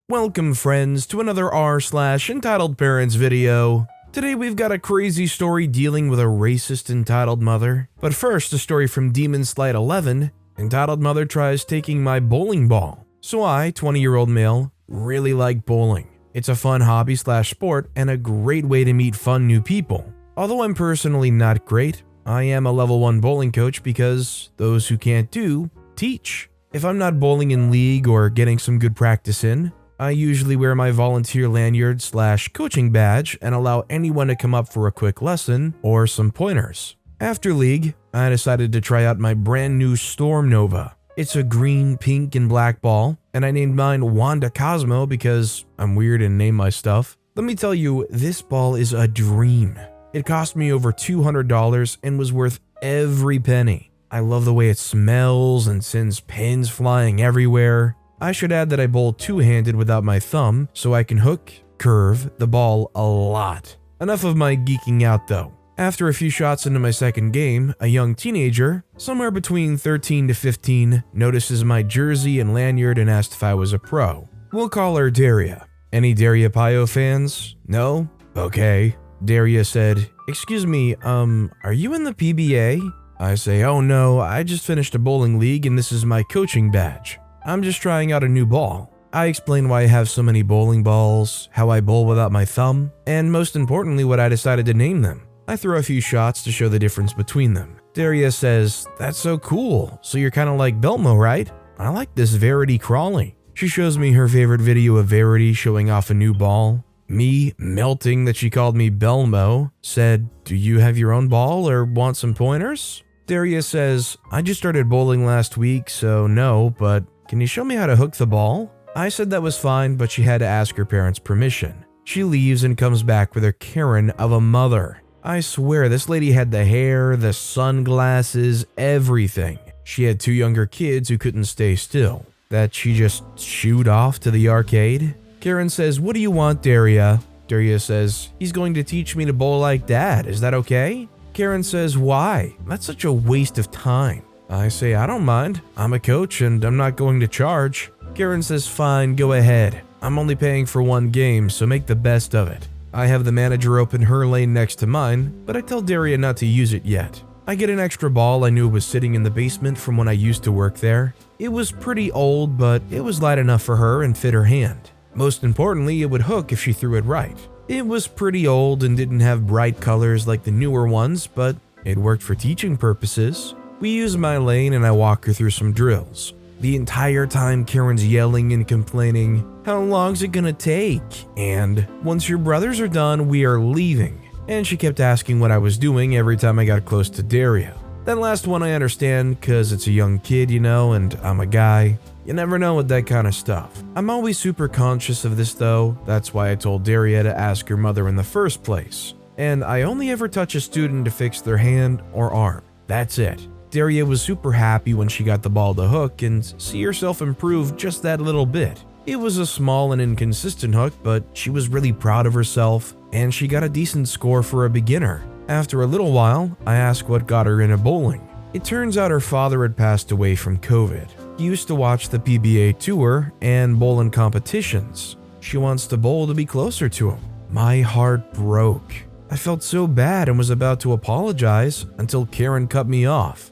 Welcome friends to another r/entitled parents video. Today we've got a crazy story dealing with a racist entitled mother. But first, a story from Demon Slide 11. Entitled mother tries taking my bowling ball. So I, 20-year-old male, really like bowling. It's a fun hobby/sport and a great way to meet fun new people. Although I'm personally not great, I am a level 1 bowling coach because those who can't do, teach. If I'm not bowling in league or getting some good practice in, I usually wear my volunteer lanyard/coaching badge and allow anyone to come up for a quick lesson or some pointers. After league, I decided to try out my brand new Storm Nova. It's a green, pink, and black ball, and I named mine Wanda Cosmo because I'm weird and name my stuff. Let me tell you, this ball is a dream. It cost me over $200 and was worth every penny. I love the way it smells and sends pins flying everywhere. I should add that I bowl two-handed without my thumb, so I can hook, curve the ball a lot. Enough of my geeking out though. After a few shots into my second game, a young teenager, somewhere between 13 to 15, notices my jersey and lanyard and asked if I was a pro. We'll call her Daria. Any Daria Payo fans? No? Okay. Daria said, "Excuse me, are you in the PBA?" I say, "Oh no, I just finished a bowling league and this is my coaching badge. I'm just trying out a new ball." I explain why I have so many bowling balls, how I bowl without my thumb, and most importantly what I decided to name them. I throw a few shots to show the difference between them. Daria says, "That's so cool, so you're kinda like Belmo, right? I like this Verity Crawley." She shows me her favorite video of Verity showing off a new ball. Me, melting that she called me Belmo, said, "Do you have your own ball or want some pointers?" Daria says, "I just started bowling last week, so no, but can you show me how to hook the ball?" I said that was fine, but she had to ask her parents' permission. She leaves and comes back with her Karen of a mother. I swear this lady had the hair, the sunglasses, everything. She had 2 younger kids who couldn't stay still. That she just shooed off to the arcade? Karen says, "What do you want, Daria?" Daria says, "He's going to teach me to bowl like Dad. Is that okay?" Karen says, "Why? That's such a waste of time." I say, "I don't mind. I'm a coach and I'm not going to charge." Karen says, "Fine, go ahead. I'm only paying for 1 game, so make the best of it." I have the manager open her lane next to mine, but I tell Daria not to use it yet. I get an extra ball I knew was sitting in the basement from when I used to work there. It was pretty old, but it was light enough for her and fit her hand. Most importantly, it would hook if she threw it right. It was pretty old and didn't have bright colors like the newer ones, but it worked for teaching purposes. We use my lane and I walk her through some drills. The entire time Karen's yelling and complaining, "How long's it gonna take?" And "Once your brothers are done, we are leaving." And she kept asking what I was doing every time I got close to Daria. That last one I understand, cause it's a young kid, you know, and I'm a guy. You never know with that kind of stuff. I'm always super conscious of this though, that's why I told Daria to ask her mother in the first place. And I only ever touch a student to fix their hand or arm. That's it. Daria was super happy when she got the ball to hook and see herself improve just that little bit. It was a small and inconsistent hook, but she was really proud of herself, and she got a decent score for a beginner. After a little while, I asked what got her into bowling. It turns out her father had passed away from COVID. He used to watch the PBA tour and bowl in competitions. She wants to bowl to be closer to him. My heart broke. I felt so bad and was about to apologize until Karen cut me off.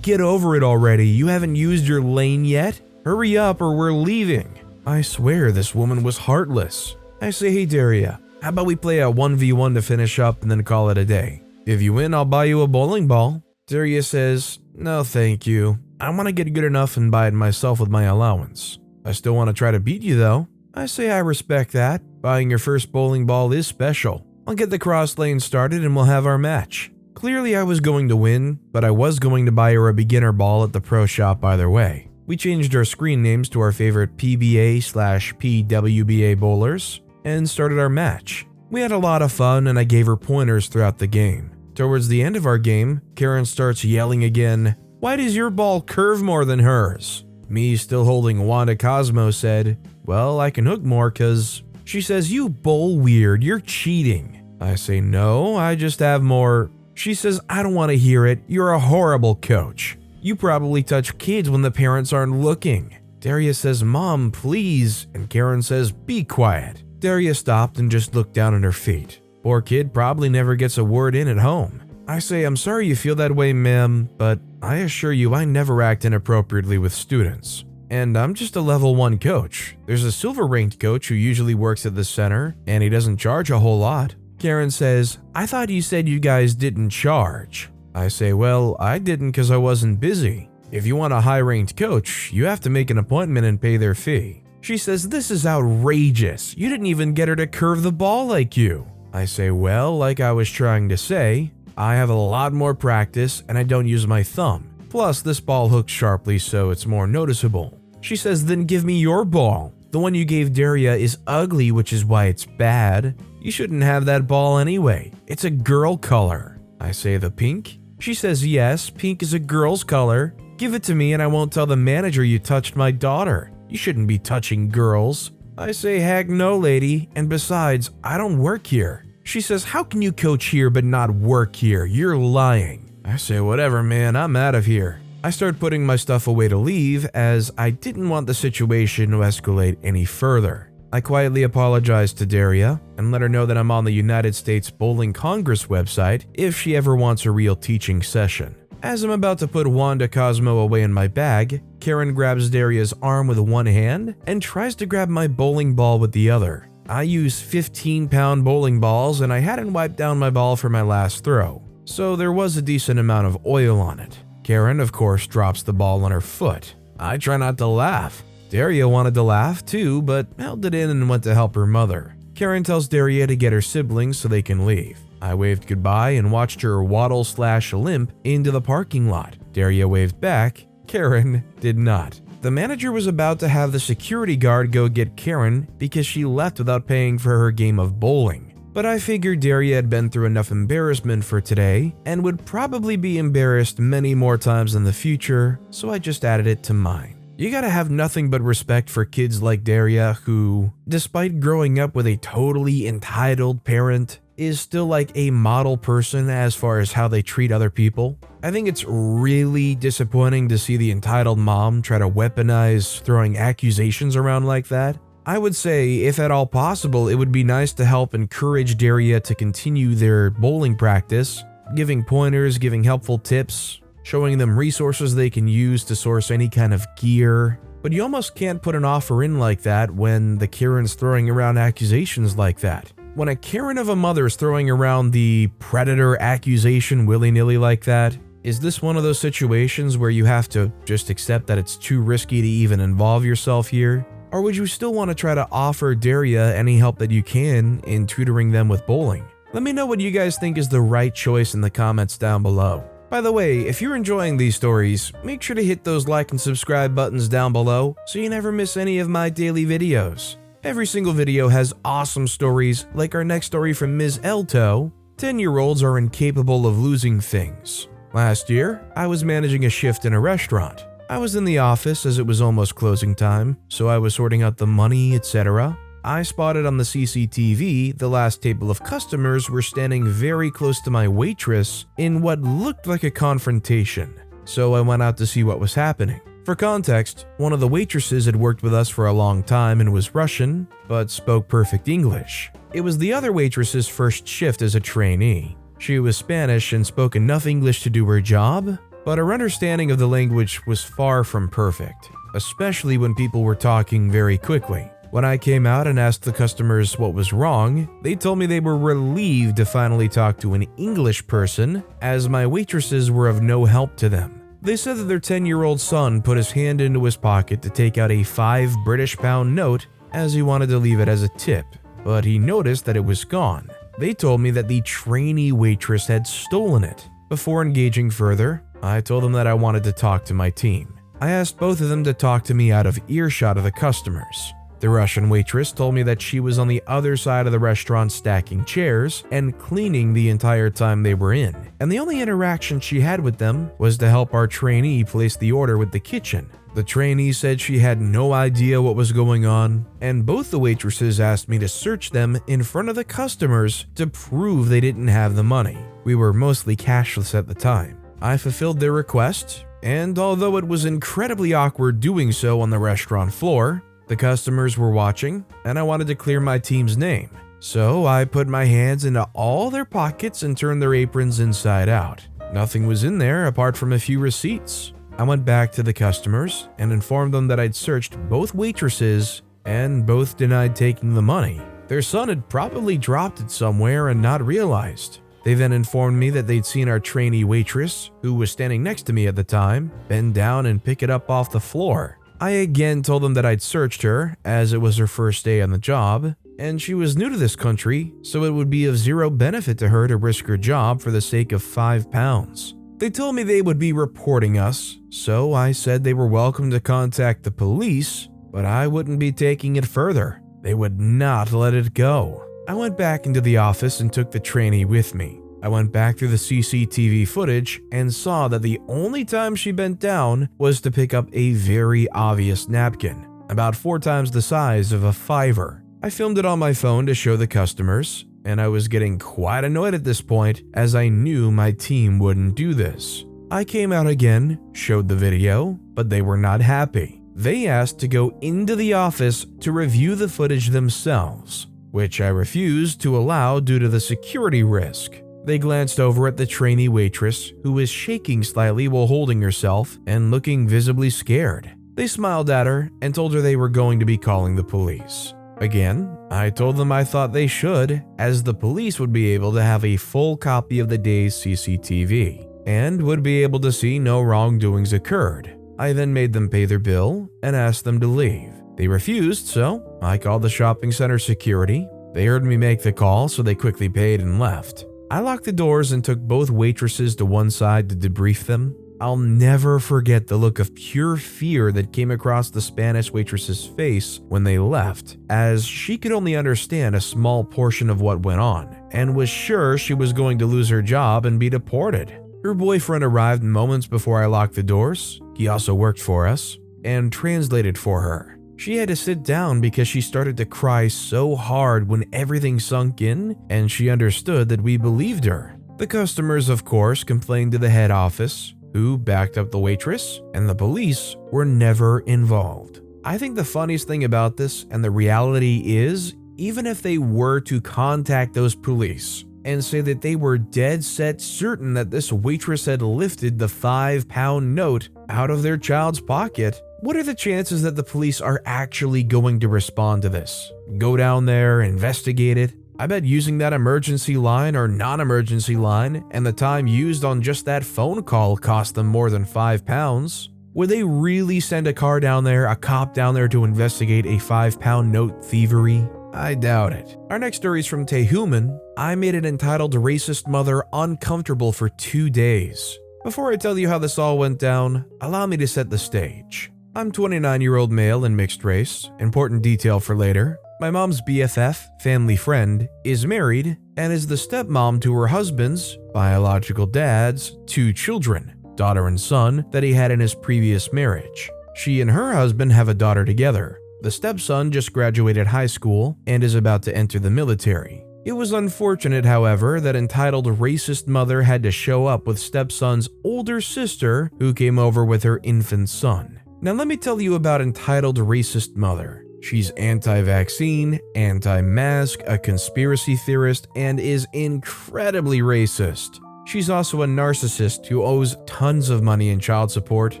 Get over it already. You haven't used your lane yet? Hurry up or we're leaving." I swear this woman was heartless. I say, "Hey Daria, how about we play a 1v1 to finish up and then call it a day? If you win, I'll buy you a bowling ball." Daria says, "No thank you. I want to get good enough and buy it myself with my allowance. I still want to try to beat you though." I say, "I respect that. Buying your first bowling ball is special. I'll get the cross lane started and we'll have our match." Clearly I was going to win, but I was going to buy her a beginner ball at the pro shop either way. We changed our screen names to our favorite PBA/PWBA bowlers and started our match. We had a lot of fun and I gave her pointers throughout the game. Towards the end of our game, Karen starts yelling again, "Why does your ball curve more than hers?" Me, still holding Wanda Cosmo, said, "Well, I can hook more cause..." She says, "You bowl weird, you're cheating." I say, "No, I just have more..." She says, "I don't want to hear it. You're a horrible coach. You probably touch kids when the parents aren't looking." Daria says, "Mom, please," and Karen says, "Be quiet." Daria stopped and just looked down at her feet. Poor kid probably never gets a word in at home. I say, "I'm sorry you feel that way, ma'am, but I assure you I never act inappropriately with students. And I'm just a level 1 coach. There's a silver ranked coach who usually works at the center, and he doesn't charge a whole lot." Karen says, "I thought you said you guys didn't charge." I say, "Well, I didn't because I wasn't busy. If you want a high-ranked coach, you have to make an appointment and pay their fee." She says, "This is outrageous. You didn't even get her to curve the ball like you." I say, "Well, like I was trying to say, I have a lot more practice and I don't use my thumb. Plus, this ball hooks sharply so it's more noticeable." She says, "Then give me your ball. The one you gave Daria is ugly, which is why it's bad. You shouldn't have that ball anyway. It's a girl color." I say, "The pink?" She says, "Yes, pink is a girl's color. Give it to me and I won't tell the manager you touched my daughter. You shouldn't be touching girls." I say, "Heck no, lady, and besides, I don't work here." She says, "How can you coach here but not work here? You're lying." I say, "Whatever, man, I'm out of here." I start putting my stuff away to leave as I didn't want the situation to escalate any further. I quietly apologize to Daria and let her know that I'm on the United States Bowling Congress website if she ever wants a real teaching session. As I'm about to put Wanda Cosmo away in my bag, Karen grabs Daria's arm with one hand and tries to grab my bowling ball with the other. I use 15-pound bowling balls and I hadn't wiped down my ball for my last throw, so there was a decent amount of oil on it. Karen, of course, drops the ball on her foot. I try not to laugh. Daria wanted to laugh too, but held it in and went to help her mother. Karen tells Daria to get her siblings so they can leave. I waved goodbye and watched her waddle/limp into the parking lot. Daria waved back. Karen did not. The manager was about to have the security guard go get Karen because she left without paying for her game of bowling. But I figured Daria had been through enough embarrassment for today and would probably be embarrassed many more times in the future, so I just added it to mine. You gotta have nothing but respect for kids like Daria who, despite growing up with a totally entitled parent, is still like a model person as far as how they treat other people. I think it's really disappointing to see the entitled mom try to weaponize throwing accusations around like that. I would say, if at all possible, it would be nice to help encourage Daria to continue their bowling practice, giving pointers, giving helpful tips, showing them resources they can use to source any kind of gear. But you almost can't put an offer in like that when the Karen's throwing around accusations like that. When a Karen of a mother is throwing around the predator accusation willy-nilly like that, is this one of those situations where you have to just accept that it's too risky to even involve yourself here? Or would you still want to try to offer Daria any help that you can in tutoring them with bowling? Let me know what you guys think is the right choice in the comments down below. By the way, if you're enjoying these stories, make sure to hit those like and subscribe buttons down below so you never miss any of my daily videos. Every single video has awesome stories, like our next story from Ms. Elto, 10-year-olds are incapable of losing things. Last year, I was managing a shift in a restaurant. I was in the office as it was almost closing time, so I was sorting out the money, etc. I spotted on the CCTV the last table of customers were standing very close to my waitress in what looked like a confrontation, so I went out to see what was happening. For context, one of the waitresses had worked with us for a long time and was Russian, but spoke perfect English. It was the other waitress's first shift as a trainee. She was Spanish and spoke enough English to do her job, but her understanding of the language was far from perfect, especially when people were talking very quickly. When I came out and asked the customers what was wrong, they told me they were relieved to finally talk to an English person, as my waitresses were of no help to them. They said that their 10-year-old son put his hand into his pocket to take out a £5 British note as he wanted to leave it as a tip, but he noticed that it was gone. They told me that the trainee waitress had stolen it. Before engaging further, I told them that I wanted to talk to my team. I asked both of them to talk to me out of earshot of the customers. The Russian waitress told me that she was on the other side of the restaurant stacking chairs and cleaning the entire time they were in, and the only interaction she had with them was to help our trainee place the order with the kitchen. The trainee said she had no idea what was going on, and both the waitresses asked me to search them in front of the customers to prove they didn't have the money. We were mostly cashless at the time. I fulfilled their request, and although it was incredibly awkward doing so on the restaurant floor, the customers were watching and I wanted to clear my team's name. So I put my hands into all their pockets and turned their aprons inside out. Nothing was in there apart from a few receipts. I went back to the customers and informed them that I'd searched both waitresses and both denied taking the money. Their son had probably dropped it somewhere and not realized. They then informed me that they'd seen our trainee waitress, who was standing next to me at the time, bend down and pick it up off the floor. I again told them that I'd searched her, as it was her first day on the job, and she was new to this country, so it would be of zero benefit to her to risk her job for the sake of £5. They told me they would be reporting us, so I said they were welcome to contact the police, but I wouldn't be taking it further. They would not let it go. I went back into the office and took the trainee with me. I went back through the CCTV footage and saw that the only time she bent down was to pick up a very obvious napkin, about 4 times the size of a $5. I filmed it on my phone to show the customers, and I was getting quite annoyed at this point as I knew my team wouldn't do this. I came out again, showed the video, but they were not happy. They asked to go into the office to review the footage themselves, which I refused to allow due to the security risk. They glanced over at the trainee waitress, who was shaking slightly while holding herself and looking visibly scared. They smiled at her and told her they were going to be calling the police. Again, I told them I thought they should, as the police would be able to have a full copy of the day's CCTV and would be able to see no wrongdoings occurred. I then made them pay their bill and asked them to leave. They refused, so I called the shopping center security. They heard me make the call, so they quickly paid and left. I locked the doors and took both waitresses to one side to debrief them. I'll never forget the look of pure fear that came across the Spanish waitress's face when they left, as she could only understand a small portion of what went on, and was sure she was going to lose her job and be deported. Her boyfriend arrived moments before I locked the doors. He also worked for us, and translated for her. She had to sit down because she started to cry so hard when everything sunk in, and she understood that we believed her. The customers, of course, complained to the head office, who backed up the waitress, and the police were never involved. I think the funniest thing about this and the reality is, even if they were to contact those police and say that they were dead set certain that this waitress had lifted the £5 note out of their child's pocket, what are the chances that the police are actually going to respond to this? Go down there, investigate it? I bet using that emergency line or non-emergency line and the time used on just that phone call cost them more than £5. Would they really send a car down there, a cop down there to investigate a £5 note thievery? I doubt it. Our next story is from Tehuman. I made an entitled racist mother uncomfortable for 2 days. Before I tell you how this all went down, allow me to set the stage. I'm 29-year-old male and mixed race. Important detail for later. My mom's BFF, family friend, is married and is the stepmom to her husband's, biological dad's, 2 children, daughter and son, that he had in his previous marriage. She and her husband have a daughter together. The stepson just graduated high school and is about to enter the military. It was unfortunate, however, that entitled racist mother had to show up with stepson's older sister who came over with her infant son. Now let me tell you about entitled racist mother. She's anti-vaccine, anti-mask, a conspiracy theorist, and is incredibly racist. She's also a narcissist who owes tons of money in child support,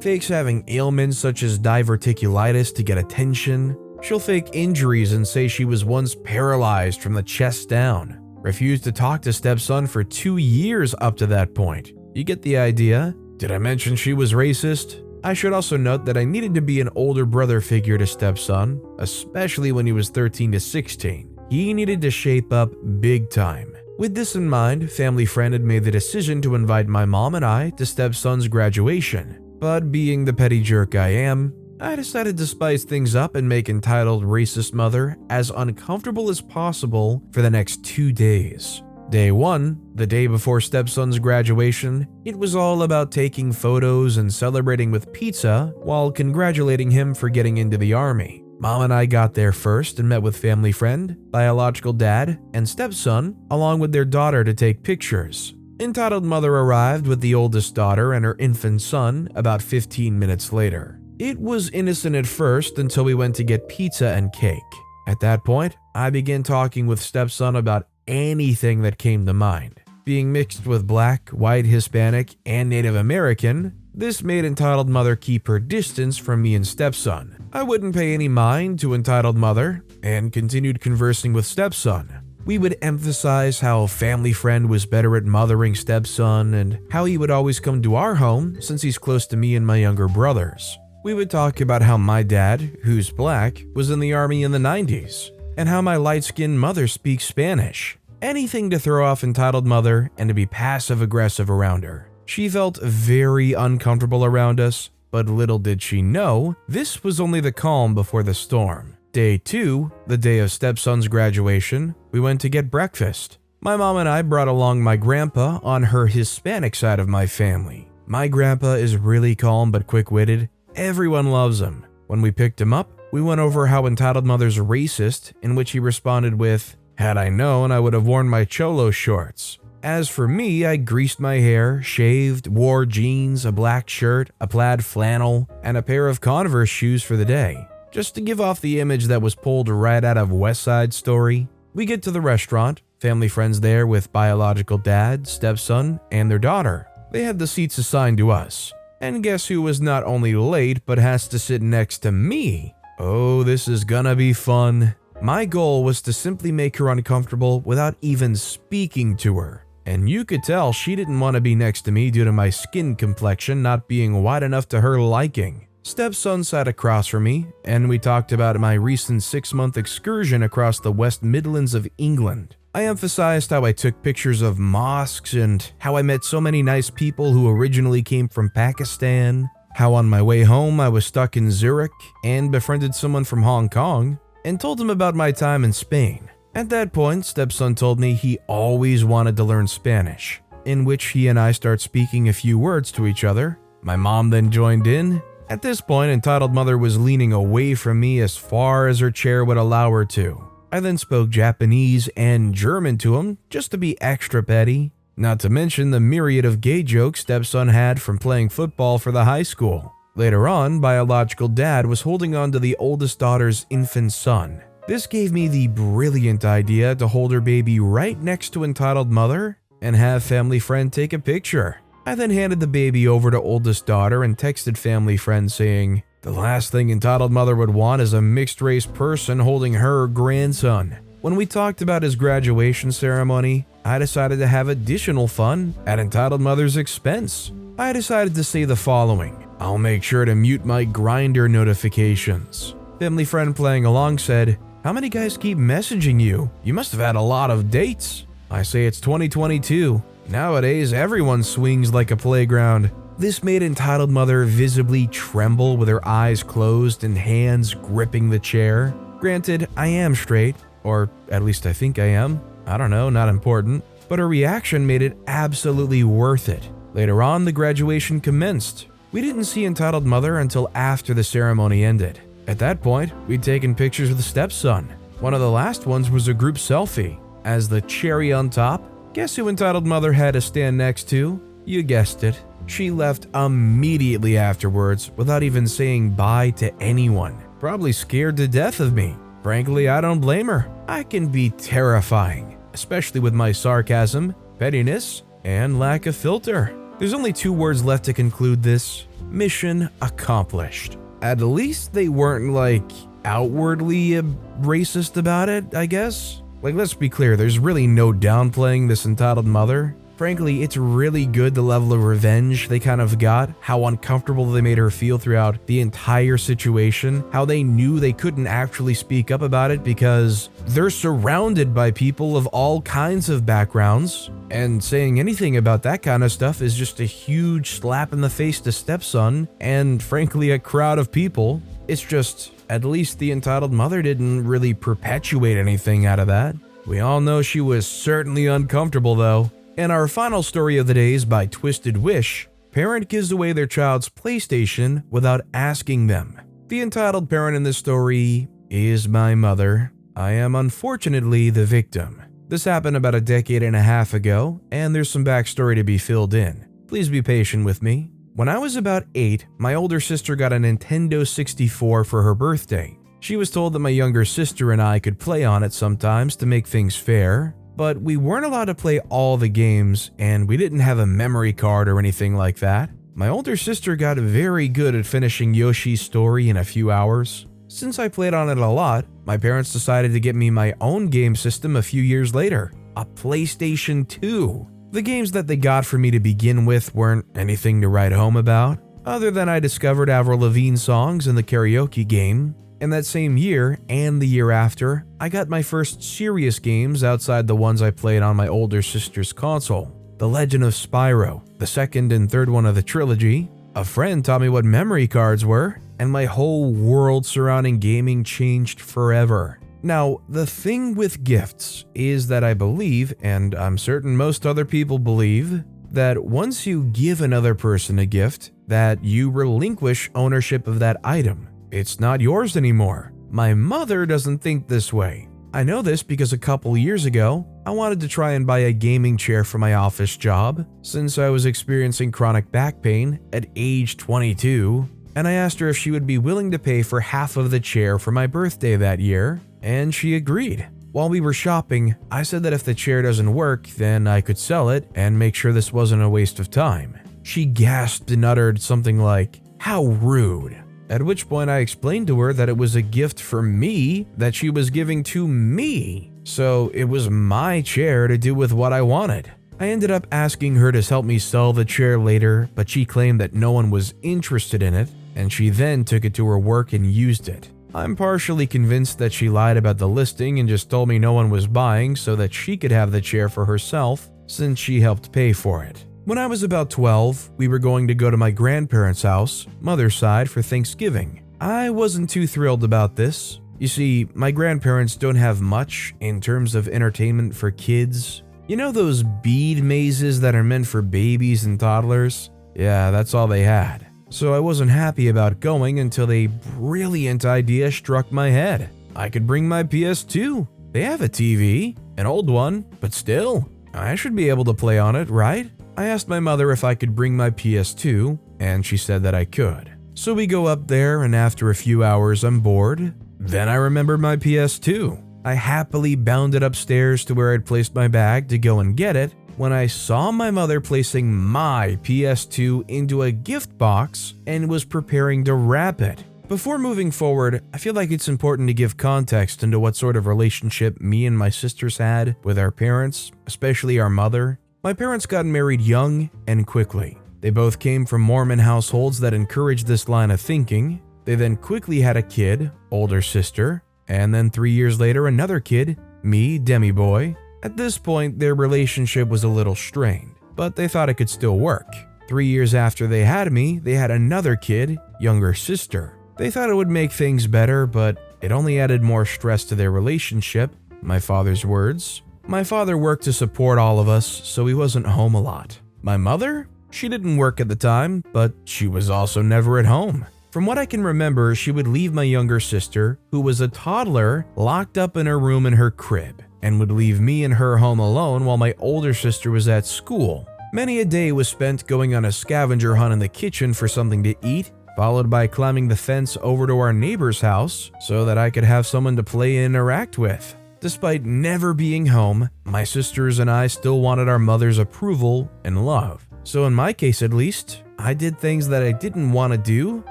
fakes having ailments such as diverticulitis to get attention. She'll fake injuries and say she was once paralyzed from the chest down. Refused to talk to stepson for 2 years up to that point. You get the idea? Did I mention she was racist? I should also note that I needed to be an older brother figure to stepson, especially when he was 13 to 16. He needed to shape up big time. With this in mind, family friend had made the decision to invite my mom and I to stepson's graduation. But being the petty jerk I am, I decided to spice things up and make entitled racist mother as uncomfortable as possible for the next 2 days. Day 1, the day before stepson's graduation, it was all about taking photos and celebrating with pizza while congratulating him for getting into the army. Mom and I got there first and met with family friend, biological dad, and stepson, along with their daughter to take pictures. Entitled mother arrived with the oldest daughter and her infant son about 15 minutes later. It was innocent at first until we went to get pizza and cake. At that point, I began talking with stepson about anything that came to mind. Being mixed with black, white, Hispanic, and Native American, this made entitled mother keep her distance from me and stepson. I wouldn't pay any mind to entitled mother and continued conversing with stepson. We would emphasize how family friend was better at mothering stepson and how he would always come to our home since he's close to me and my younger brothers. We would talk about how my dad, who's black, was in the army in the 90s, and how my light-skinned mother speaks Spanish. Anything to throw off entitled mother and to be passive-aggressive around her. She felt very uncomfortable around us, but little did she know, this was only the calm before the storm. Day 2, the day of stepson's graduation, we went to get breakfast. My mom and I brought along my grandpa on her Hispanic side of my family. My grandpa is really calm but quick-witted. Everyone loves him. When we picked him up, we went over how entitled mother's racist, in which he responded with, "Had I known, I would have worn my cholo shorts." As for me, I greased my hair, shaved, wore jeans, a black shirt, a plaid flannel, and a pair of Converse shoes for the day, just to give off the image that was pulled right out of West Side Story. We get to the restaurant, family friends there with biological dad, stepson, and their daughter. They had the seats assigned to us. And guess who was not only late but has to sit next to me? Oh, this is gonna be fun. My goal was to simply make her uncomfortable without even speaking to her. And you could tell she didn't want to be next to me due to my skin complexion not being white enough to her liking. Stepson sat across from me, and we talked about my recent 6-month excursion across the West Midlands of England. I emphasized how I took pictures of mosques and how I met so many nice people who originally came from Pakistan, how on my way home I was stuck in Zurich and befriended someone from Hong Kong, and told him about my time in Spain. At that point, stepson told me he always wanted to learn Spanish, in which he and I start speaking a few words to each other. My mom then joined in. At this point, entitled mother was leaning away from me as far as her chair would allow her to. I then spoke Japanese and German to him, just to be extra petty. Not to mention the myriad of gay jokes stepson had from playing football for the high school. Later on, biological dad was holding on to the oldest daughter's infant son. This gave me the brilliant idea to hold her baby right next to entitled mother and have family friend take a picture. I then handed the baby over to oldest daughter and texted family friend saying, "The last thing entitled mother would want is a mixed-race person holding her grandson." When we talked about his graduation ceremony, I decided to have additional fun at entitled mother's expense. I decided to say the following: "I'll make sure to mute my Grindr notifications." Family friend playing along said, "How many guys keep messaging you? You must have had a lot of dates." I say it's 2022. Nowadays, everyone swings like a playground. This made entitled mother visibly tremble with her eyes closed and hands gripping the chair. Granted, I am straight, or at least I think I am. I don't know, not important. But her reaction made it absolutely worth it. Later on, the graduation commenced. We didn't see entitled mother until after the ceremony ended. At that point, we'd taken pictures with the stepson. One of the last ones was a group selfie. As the cherry on top, guess who entitled mother had to stand next to? You guessed it. She left immediately afterwards without even saying bye to anyone. Probably scared to death of me. Frankly, I don't blame her. I can be terrifying, especially with my sarcasm, pettiness, and lack of filter. There's only 2 words left to conclude this: mission accomplished. At least they weren't outwardly racist about it, I guess. Let's be clear, there's really no downplaying this entitled mother. Frankly, it's really good the level of revenge they kind of got, how uncomfortable they made her feel throughout the entire situation, how they knew they couldn't actually speak up about it because they're surrounded by people of all kinds of backgrounds, and saying anything about that kind of stuff is just a huge slap in the face to stepson and frankly a crowd of people. It's just, at least the entitled mother didn't really perpetuate anything out of that. We all know she was certainly uncomfortable though. And our final story of the day is by Twisted Wish. Parent gives away their child's PlayStation without asking them. The entitled parent in this story is my mother. I am unfortunately the victim. This happened about a decade and a half ago, and there's some backstory to be filled in. Please be patient with me. When I was about 8, my older sister got a Nintendo 64 for her birthday. She was told that my younger sister and I could play on it sometimes to make things fair, but we weren't allowed to play all the games, and we didn't have a memory card or anything like that. My older sister got very good at finishing Yoshi's story in a few hours. Since I played on it a lot, my parents decided to get me my own game system a few years later, a PlayStation 2. The games that they got for me to begin with weren't anything to write home about, other than I discovered Avril Lavigne songs in the karaoke game. In that same year, and the year after, I got my first serious games outside the ones I played on my older sister's console. The Legend of Spyro, the second and third one of the trilogy. A friend taught me what memory cards were, and my whole world surrounding gaming changed forever. Now, the thing with gifts is that I believe, and I'm certain most other people believe, that once you give another person a gift, that you relinquish ownership of that item. It's not yours anymore. My mother doesn't think this way. I know this because a couple years ago, I wanted to try and buy a gaming chair for my office job, since I was experiencing chronic back pain at age 22, and I asked her if she would be willing to pay for half of the chair for my birthday that year, and she agreed. While we were shopping, I said that if the chair doesn't work, then I could sell it and make sure this wasn't a waste of time. She gasped and uttered something like, "How rude." At which point I explained to her that it was a gift for me that she was giving to me, so it was my chair to do with what I wanted. I ended up asking her to help me sell the chair later, but she claimed that no one was interested in it, and she then took it to her work and used it. I'm partially convinced that she lied about the listing and just told me no one was buying so that she could have the chair for herself, since she helped pay for it. When I was about 12, we were going to go to my grandparents' house, mother's side, for Thanksgiving. I wasn't too thrilled about this. You see, my grandparents don't have much in terms of entertainment for kids. You know those bead mazes that are meant for babies and toddlers? Yeah, that's all they had. So I wasn't happy about going until a brilliant idea struck my head. I could bring my PS2. They have a TV, an old one, but still, I should be able to play on it, right? I asked my mother if I could bring my PS2, and she said that I could. So we go up there, and after a few hours I'm bored. Then I remembered my PS2. I happily bounded upstairs to where I'd placed my bag to go and get it, when I saw my mother placing my PS2 into a gift box and was preparing to wrap it. Before moving forward, I feel like it's important to give context into what sort of relationship me and my sisters had with our parents, especially our mother. My parents got married young and quickly. They both came from Mormon households that encouraged this line of thinking. They then quickly had a kid, older sister, and then 3 years later another kid, me, Demi Boy. At this point, their relationship was a little strained, but they thought it could still work. 3 years after they had me, they had another kid, younger sister. They thought it would make things better, but it only added more stress to their relationship, my father's words. My father worked to support all of us, so he wasn't home a lot. My mother? She didn't work at the time, but she was also never at home. From what I can remember, she would leave my younger sister, who was a toddler, locked up in her room in her crib, and would leave me and her home alone while my older sister was at school. Many a day was spent going on a scavenger hunt in the kitchen for something to eat, followed by climbing the fence over to our neighbor's house so that I could have someone to play and interact with. Despite never being home, my sisters and I still wanted our mother's approval and love. So in my case at least, I did things that I didn't want to do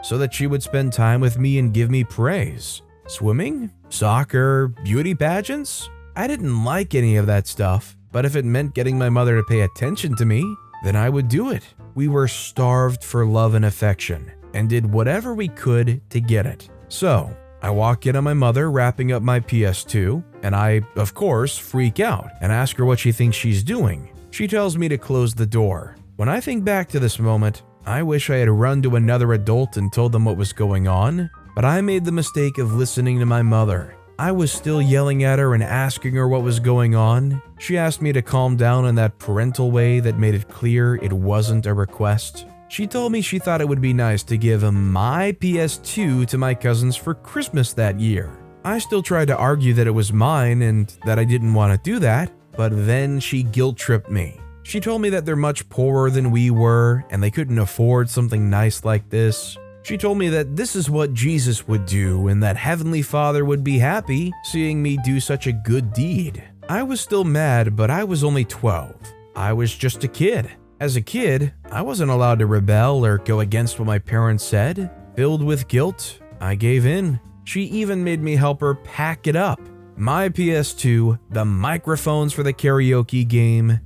so that she would spend time with me and give me praise. Swimming? Soccer? Beauty pageants? I didn't like any of that stuff, but if it meant getting my mother to pay attention to me, then I would do it. We were starved for love and affection, and did whatever we could to get it. So, I walk in on my mother wrapping up my PS2, and I, of course, freak out and ask her what she thinks she's doing. She tells me to close the door. When I think back to this moment, I wish I had run to another adult and told them what was going on, but I made the mistake of listening to my mother. I was still yelling at her and asking her what was going on. She asked me to calm down in that parental way that made it clear it wasn't a request. She told me she thought it would be nice to give my PS2 to my cousins for Christmas that year. I still tried to argue that it was mine and that I didn't want to do that, but then she guilt-tripped me. She told me that they're much poorer than we were and they couldn't afford something nice like this. She told me that this is what Jesus would do and that Heavenly Father would be happy seeing me do such a good deed. I was still mad, but I was only 12. I was just a kid. As a kid, I wasn't allowed to rebel or go against what my parents said. Filled with guilt, I gave in. She even made me help her pack it up. My PS2, the microphones for the karaoke game,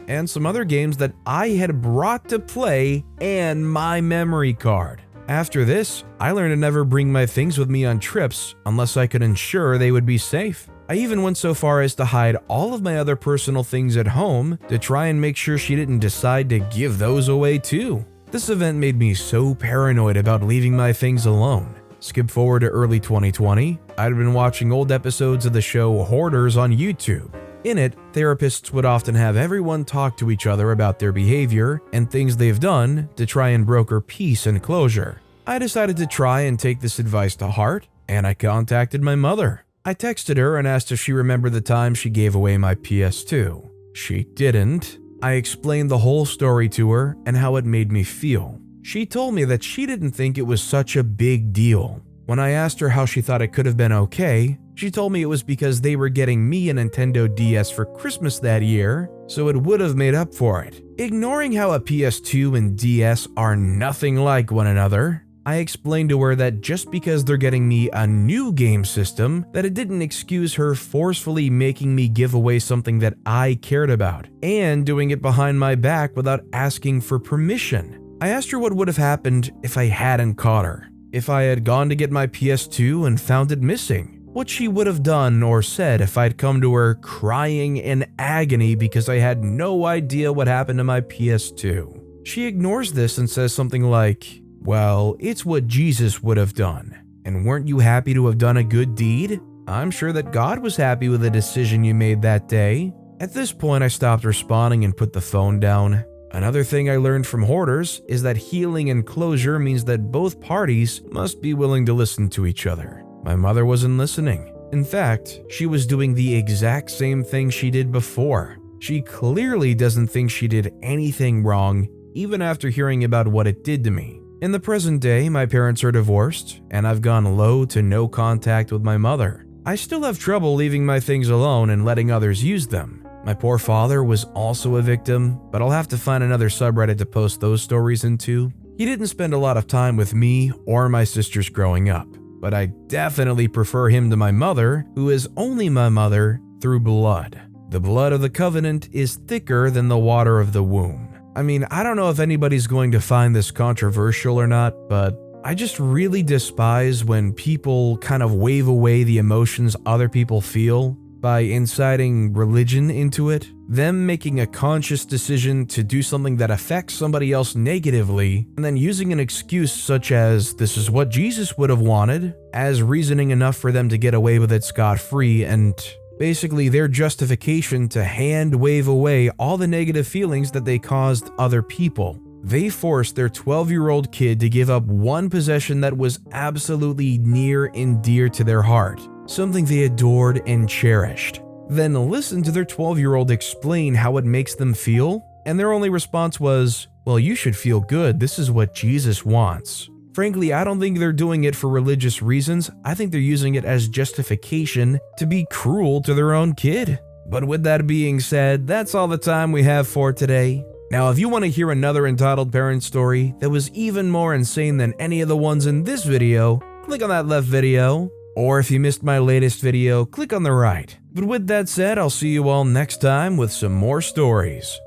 and some other games that I had brought to play, and my memory card. After this, I learned to never bring my things with me on trips unless I could ensure they would be safe. I even went so far as to hide all of my other personal things at home to try and make sure she didn't decide to give those away too. This event made me so paranoid about leaving my things alone. Skip forward to early 2020, I'd been watching old episodes of the show Hoarders on YouTube. In it, therapists would often have everyone talk to each other about their behavior and things they've done to try and broker peace and closure. I decided to try and take this advice to heart, and I contacted my mother. I texted her and asked if she remembered the time she gave away my PS2. She didn't. I explained the whole story to her and how it made me feel. She told me that she didn't think it was such a big deal. When I asked her how she thought it could have been okay, she told me it was because they were getting me a Nintendo DS for Christmas that year, so it would have made up for it. Ignoring how a PS2 and DS are nothing like one another, I explained to her that just because they're getting me a new game system, that it didn't excuse her forcefully making me give away something that I cared about, and doing it behind my back without asking for permission. I asked her what would have happened if I hadn't caught her. If I had gone to get my PS2 and found it missing, what she would have done or said if I'd come to her crying in agony because I had no idea what happened to my PS2. She ignores this and says something like, "Well, it's what Jesus would have done. And weren't you happy to have done a good deed? I'm sure that God was happy with the decision you made that day." At this point, I stopped responding and put the phone down. Another thing I learned from Hoarders is that healing and closure means that both parties must be willing to listen to each other. My mother wasn't listening. In fact, she was doing the exact same thing she did before. She clearly doesn't think she did anything wrong, even after hearing about what it did to me. In the present day, my parents are divorced, and I've gone low to no contact with my mother. I still have trouble leaving my things alone and letting others use them. My poor father was also a victim, but I'll have to find another subreddit to post those stories into. He didn't spend a lot of time with me or my sisters growing up, but I definitely prefer him to my mother, who is only my mother through blood. The blood of the covenant is thicker than the water of the womb. I mean, I don't know if anybody's going to find this controversial or not, but I just really despise when people kind of wave away the emotions other people feel by inciting religion into it, them making a conscious decision to do something that affects somebody else negatively, and then using an excuse such as, "This is what Jesus would have wanted," as reasoning enough for them to get away with it scot-free, and basically their justification to hand-wave away all the negative feelings that they caused other people. They forced their 12-year-old kid to give up one possession that was absolutely near and dear to their heart, something they adored and cherished. Then listen to their 12-year-old explain how it makes them feel, and their only response was, "Well, you should feel good, this is what Jesus wants." Frankly, I don't think they're doing it for religious reasons. I think they're using it as justification to be cruel to their own kid. But with that being said, that's all the time we have for today. Now, if you want to hear another Entitled Parent story that was even more insane than any of the ones in this video, click on that left video. Or if you missed my latest video, click on the right. But with that said, I'll see you all next time with some more stories.